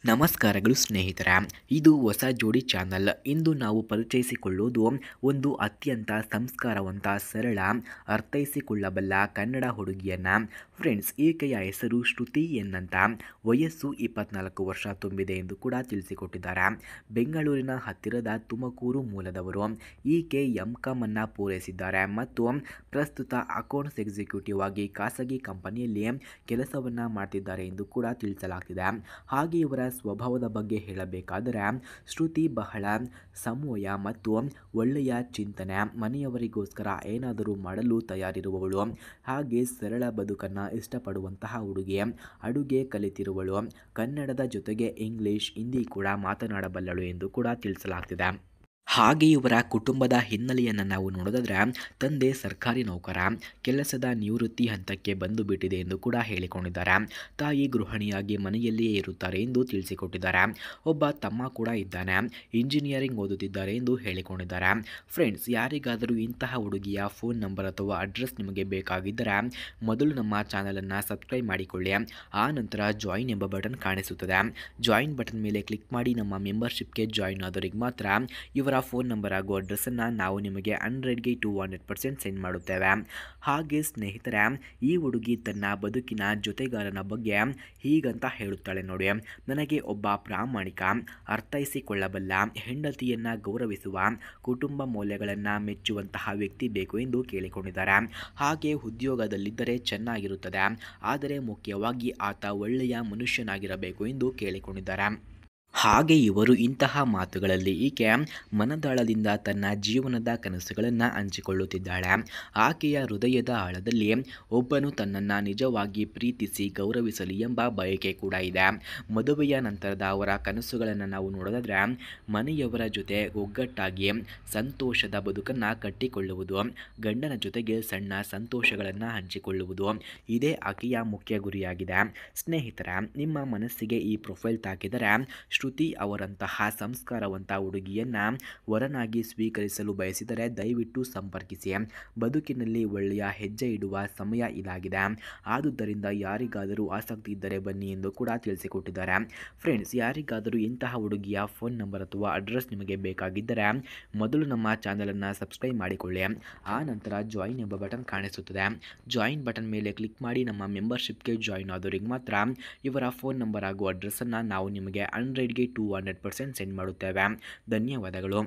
ನಮಸ್ಕಾರಗಳು ಸ್ನೇಹಿತರೆ, ಇದು ಹೊಸ ಜೋಡಿ ಚಾನಲ್. ಇಂದು ನಾವು ಪರಿಚಯಿಸಿಕೊಳ್ಳುವುದು ಒಂದು ಅತ್ಯಂತ ಸಂಸ್ಕಾರವಂತ, ಸರಳ, ಅರ್ಥೈಸಿಕೊಳ್ಳಬಲ್ಲ ಕನ್ನಡ ಹುಡುಗಿಯನ್ನ. ಫ್ರೆಂಡ್ಸ್, ಈಕೆಯ ಹೆಸರು ಶ್ರುತಿ ಎನ್ನಂತ. ವಯಸ್ಸು 24 ವರ್ಷ ತುಂಬಿದೆ ಎಂದು ಕೂಡ ತಿಳಿಸಿಕೊಟ್ಟಿದ್ದಾರೆ. ಬೆಂಗಳೂರಿನ ಹತ್ತಿರದ ತುಮಕೂರು ಮೂಲದವರು. ಈಕೆ ಎಂ.ಕಾಂ ಅನ್ನು ಪೂರೈಸಿದ್ದಾರೆ ಮತ್ತು ಪ್ರಸ್ತುತ ಅಕೌಂಟ್ಸ್ ಎಕ್ಸಿಕ್ಯೂಟಿವ್ ಆಗಿ ಖಾಸಗಿ ಕಂಪನಿಯಲ್ಲಿ ಕೆಲಸವನ್ನ ಮಾಡ್ತಿದ್ದಾರೆ ಎಂದು ಕೂಡ ತಿಳಿಸಲಾಗ್ತಿದೆ. ಹಾಗೆ ಇವರ ಸ್ವಭಾವದ ಬಗ್ಗೆ ಹೇಳಬೇಕಾದರೆ, ಶ್ರುತಿ ಬಹಳ ಸಮಯ ಮತ್ತು ಒಳ್ಳೆಯ ಚಿಂತನೆ, ಮನೆಯವರಿಗೋಸ್ಕರ ಏನಾದರೂ ಮಾಡಲು ತಯಾರಿರುವವಳು, ಹಾಗೆ ಸರಳ ಬದುಕನ್ನು ಇಷ್ಟಪಡುವಂತಹ ಹುಡುಗಿ, ಅಡುಗೆ ಕಲಿತಿರುವಳು, ಕನ್ನಡದ ಜೊತೆಗೆ ಇಂಗ್ಲಿಷ್, ಹಿಂದಿ ಕೂಡ ಮಾತನಾಡಬಲ್ಲಳು ಎಂದು ಕೂಡ ತಿಳಿಸಲಾಗ್ತಿದೆ. ಹಾಗೆ ಇವರ ಕುಟುಂಬದ ಹಿನ್ನೆಲೆಯನ್ನು ನಾವು ನೋಡೋದಾದ್ರೆ, ತಂದೆ ಸರ್ಕಾರಿ ನೌಕರ, ಕೆಲಸದ ನಿವೃತ್ತಿ ಹಂತಕ್ಕೆ ಬಂದು ಬಿಟ್ಟಿದೆ ಎಂದು ಕೂಡ ಹೇಳಿಕೊಂಡಿದ್ದಾರೆ. ತಾಯಿ ಗೃಹಿಣಿಯಾಗಿ ಮನೆಯಲ್ಲಿಯೇ ಇರುತ್ತಾರೆ ಎಂದು ತಿಳಿಸಿಕೊಟ್ಟಿದ್ದಾರೆ. ಒಬ್ಬ ತಮ್ಮ ಕೂಡ ಇದ್ದಾನೆ, ಇಂಜಿನಿಯರಿಂಗ್ ಓದುತ್ತಿದ್ದಾರೆ ಎಂದು ಹೇಳಿಕೊಂಡಿದ್ದಾರೆ. ಫ್ರೆಂಡ್ಸ್, ಯಾರಿಗಾದರೂ ಇಂತಹ ಹುಡುಗಿಯ ಫೋನ್ ನಂಬರ್ ಅಥವಾ ಅಡ್ರೆಸ್ ನಿಮಗೆ ಬೇಕಾಗಿದ್ದರೆ ಮೊದಲು ನಮ್ಮ ಚಾನಲನ್ನು ಸಬ್ಸ್ಕ್ರೈಬ್ ಮಾಡಿಕೊಳ್ಳಿ. ಆ ನಂತರ ಜಾಯಿನ್ ಎಂಬ ಬಟನ್ ಕಾಣಿಸುತ್ತದೆ. ಜಾಯಿನ್ ಬಟನ್ ಮೇಲೆ ಕ್ಲಿಕ್ ಮಾಡಿ ನಮ್ಮ ಮೆಂಬರ್ಶಿಪ್ಗೆ ಜಾಯಿನ್ ಆದವರಿಗೆ ಮಾತ್ರ ಇವರ ಫೋನ್ ನಂಬರ್ ಹಾಗೂ ಅಡ್ರೆಸ್ಸನ್ನು ನಾವು ನಿಮಗೆ 100ಗೆ 200% ಸೆಂಡ್ ಮಾಡುತ್ತೇವೆ. ಹಾಗೆ ಸ್ನೇಹಿತರೆ, ಈ ಹುಡುಗಿ ತನ್ನ ಬದುಕಿನ ಜೊತೆಗಾರನ ಬಗ್ಗೆ ಹೀಗಂತ ಹೇಳುತ್ತಾಳೆ ನೋಡಿ: ನನಗೆ ಒಬ್ಬ ಪ್ರಾಮಾಣಿಕ, ಅರ್ಥೈಸಿಕೊಳ್ಳಬಲ್ಲ, ಹೆಂಡತಿಯನ್ನು ಗೌರವಿಸುವ, ಕುಟುಂಬ ಮೌಲ್ಯಗಳನ್ನು ಮೆಚ್ಚುವಂತಹ ವ್ಯಕ್ತಿ ಬೇಕು ಎಂದು ಕೇಳಿಕೊಂಡಿದ್ದಾರೆ. ಹಾಗೆ ಉದ್ಯೋಗದಲ್ಲಿದ್ದರೆ ಚೆನ್ನಾಗಿರುತ್ತದೆ, ಆದರೆ ಮುಖ್ಯವಾಗಿ ಆತ ಒಳ್ಳೆಯ ಮನುಷ್ಯನಾಗಿರಬೇಕು ಎಂದು ಕೇಳಿಕೊಂಡಿದ್ದಾರೆ. ಹಾಗೆ ಇವರು ಇಂತಹ ಮಾತುಗಳಲ್ಲಿ ಈಕೆ ಮನದಾಳದಿಂದ ತನ್ನ ಜೀವನದ ಕನಸುಗಳನ್ನು ಹಂಚಿಕೊಳ್ಳುತ್ತಿದ್ದಾಳೆ. ಆಕೆಯ ಹೃದಯದ ಆಳದಲ್ಲಿ ಒಬ್ಬನು ತನ್ನನ್ನು ನಿಜವಾಗಿ ಪ್ರೀತಿಸಿ ಗೌರವಿಸಲಿ ಎಂಬ ಬಯಕೆ ಕೂಡ ಇದೆ. ಮದುವೆಯ ನಂತರದ ಅವರ ಕನಸುಗಳನ್ನು ನಾವು ನೋಡೋದಾದ್ರೆ, ಮನೆಯವರ ಜೊತೆ ಒಗ್ಗಟ್ಟಾಗಿ ಸಂತೋಷದ ಬದುಕನ್ನು ಕಟ್ಟಿಕೊಳ್ಳುವುದು, ಗಂಡನ ಜೊತೆಗೆ ಸಣ್ಣ ಸಂತೋಷಗಳನ್ನು ಹಂಚಿಕೊಳ್ಳುವುದು, ಇದೇ ಆಕೆಯ ಮುಖ್ಯ ಗುರಿಯಾಗಿದೆ. ಸ್ನೇಹಿತರೆ, ನಿಮ್ಮ ಮನಸ್ಸಿಗೆ ಈ ಪ್ರೊಫೈಲ್ ತಾಕಿದರೆ ಶ್ರುತಿ ಅವರಂತಹ ಸಂಸ್ಕಾರವಂತ ಹುಡುಗಿಯನ್ನ ವರನಾಗಿ ಸ್ವೀಕರಿಸಲು ಬಯಸಿದರೆ ದಯವಿಟ್ಟು ಸಂಪರ್ಕಿಸಿ. ಬದುಕಿನಲ್ಲಿ ಒಳ್ಳೆಯ ಹೆಜ್ಜೆ ಇಡುವ ಸಮಯ ಇದಾಗಿದೆ. ಆದುದರಿಂದ ಯಾರಿಗಾದರೂ ಆಸಕ್ತಿ ಇದ್ದರೆ ಬನ್ನಿ ಎಂದು ಕೂಡ ತಿಳಿಸಿಕೊಟ್ಟಿದ್ದಾರೆ. ಫ್ರೆಂಡ್ಸ್, ಯಾರಿಗಾದರೂ ಇಂತಹ ಹುಡುಗಿಯ ಫೋನ್ ನಂಬರ್ ಅಥವಾ ಅಡ್ರೆಸ್ ನಿಮಗೆ ಬೇಕಾಗಿದ್ದರೆ ಮೊದಲು ನಮ್ಮ ಚಾನಲನ್ನು ಸಬ್ಸ್ಕ್ರೈಬ್ ಮಾಡಿಕೊಳ್ಳಿ. ಆ ನಂತರ ಜಾಯಿನ್ ಎಂಬ ಬಟನ್ ಕಾಣಿಸುತ್ತದೆ. ಜಾಯಿನ್ ಬಟನ್ ಮೇಲೆ ಕ್ಲಿಕ್ ಮಾಡಿ ನಮ್ಮ ಮೆಂಬರ್ಶಿಪ್ಗೆ ಜಾಯಿನ್ ಆದವರಿಗೆ ಮಾತ್ರ ಇವರ ಫೋನ್ ನಂಬರ್ ಹಾಗೂ ಅಡ್ರೆಸ್ಸನ್ನು ನಾವು ನಿಮಗೆ 100ಗೆ 200% ಸೆಂಡ್ ಮಾಡುತ್ತೇವೆ. ಧನ್ಯವಾದಗಳು.